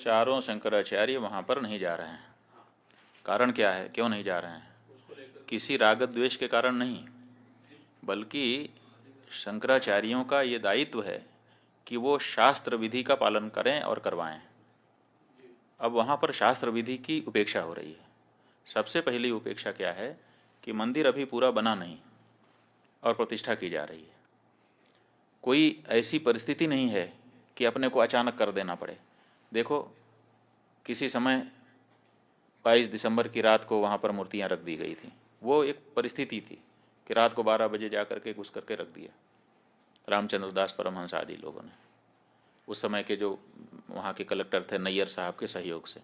चारों शंकराचार्य वहाँ पर नहीं जा रहे हैं। कारण क्या है, क्यों नहीं जा रहे हैं? किसी राग द्वेष के कारण नहीं, बल्कि शंकराचार्यों का ये दायित्व है कि वो शास्त्र विधि का पालन करें और करवाएं। अब वहाँ पर शास्त्र विधि की उपेक्षा हो रही है। सबसे पहली उपेक्षा क्या है कि मंदिर अभी पूरा बना नहीं और प्रतिष्ठा की जा रही है। कोई ऐसी परिस्थिति नहीं है कि अपने को अचानक कर देना पड़े। देखो, किसी समय 22 दिसंबर की रात को वहाँ पर मूर्तियाँ रख दी गई थी। वो एक परिस्थिति थी कि रात को 12 बजे जा करके घुस करके रख दिया रामचंद्र दास परमहंस आदि लोगों ने, उस समय के जो वहाँ के कलेक्टर थे नैयर साहब के सहयोग से।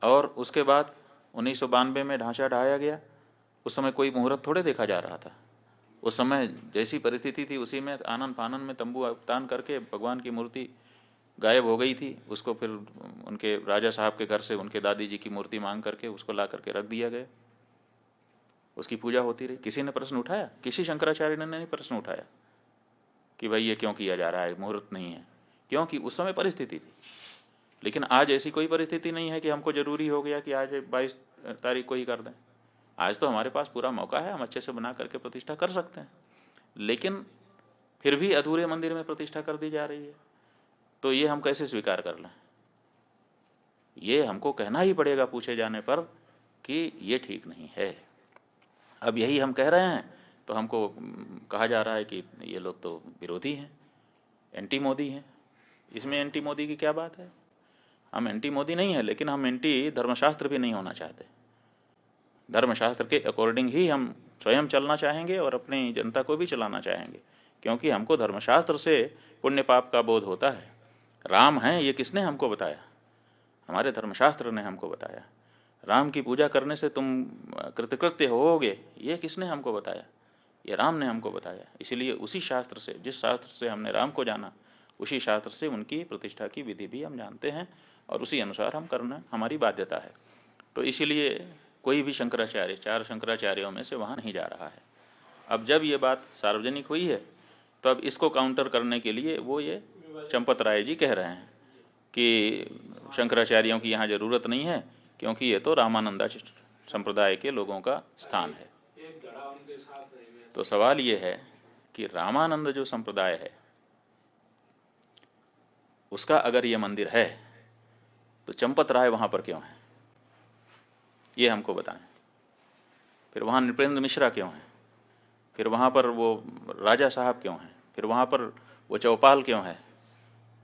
और उसके बाद 1992 में ढांचा ढाया गया। उस समय कोई मुहूर्त थोड़े देखा जा रहा था। उस समय जैसी परिस्थिति थी उसी में आनन फानन में तंबू तान करके भगवान की मूर्ति गायब हो गई थी। उसको फिर उनके राजा साहब के घर से उनके दादी जी की मूर्ति मांग करके उसको ला करके रख दिया गया। उसकी पूजा होती रही। किसी ने प्रश्न उठाया? किसी शंकराचार्य ने नहीं प्रश्न उठाया कि भाई ये क्यों किया जा रहा है, मुहूर्त नहीं है। क्योंकि उस समय परिस्थिति थी। लेकिन आज ऐसी कोई परिस्थिति नहीं है कि हमको जरूरी हो गया कि आज 22 तारीख को ही कर दें। आज तो हमारे पास पूरा मौका है, हम अच्छे से बना करके प्रतिष्ठा कर सकते हैं। लेकिन फिर भी अधूरे मंदिर में प्रतिष्ठा कर दी जा रही है, तो ये हम कैसे स्वीकार कर लें? ये हमको कहना ही पड़ेगा पूछे जाने पर कि ये ठीक नहीं है। अब यही हम कह रहे हैं तो हमको कहा जा रहा है कि ये लोग तो विरोधी हैं, एंटी मोदी हैं। इसमें एंटी मोदी की क्या बात है? हम एंटी मोदी नहीं है, लेकिन हम एंटी धर्मशास्त्र भी नहीं होना चाहते। धर्मशास्त्र के अकॉर्डिंग ही हम स्वयं चलना चाहेंगे और अपनी जनता को भी चलाना चाहेंगे, क्योंकि हमको धर्मशास्त्र से पुण्य पाप का बोध होता है। राम हैं ये किसने हमको बताया? हमारे धर्मशास्त्र ने हमको बताया। राम की पूजा करने से तुम कृतकृत्य होोगे, ये किसने हमको बताया? ये राम ने हमको बताया। इसलिए उसी शास्त्र से, जिस शास्त्र से हमने राम को जाना, उसी शास्त्र से उनकी प्रतिष्ठा की विधि भी हम जानते हैं और उसी अनुसार हम करना हमारी बाध्यता है। तो इसीलिए कोई भी शंकराचार्य, 4 शंकराचार्यों में से वहाँ नहीं जा रहा है। अब जब ये बात सार्वजनिक हुई है तो अब इसको काउंटर करने के लिए वो ये चंपत राय जी कह रहे हैं कि शंकराचार्यों की यहाँ ज़रूरत नहीं है, क्योंकि ये तो रामानंदा संप्रदाय के लोगों का स्थान है। तो सवाल ये है कि रामानंद जो संप्रदाय है उसका अगर ये मंदिर है तो चंपत राय वहाँ पर क्यों है, ये हमको बताएं। फिर वहाँ नृपेंद्र मिश्रा क्यों है? फिर वहाँ पर वो राजा साहब क्यों हैं? फिर वहाँ पर वो चौपाल क्यों है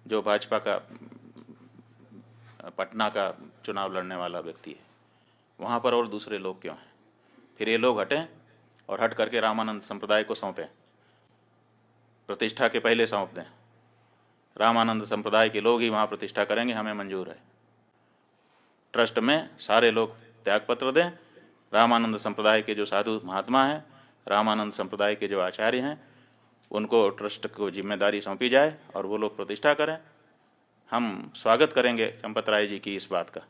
जो भाजपा का पटना का चुनाव लड़ने वाला व्यक्ति है? वहाँ पर और दूसरे लोग क्यों हैं? फिर ये लोग हटें और हट करके रामानंद संप्रदाय को सौंपें, प्रतिष्ठा के पहले सौंप दें। रामानंद संप्रदाय के लोग ही वहाँ प्रतिष्ठा करेंगे, हमें मंजूर है। ट्रस्ट में सारे लोग त्यागपत्र दें। रामानंद संप्रदाय के जो साधु महात्मा हैं, रामानंद संप्रदाय के जो आचार्य हैं, उनको ट्रस्ट को जिम्मेदारी सौंपी जाए और वो लोग प्रतिष्ठा करें। हम स्वागत करेंगे चंपत राय जी की इस बात का।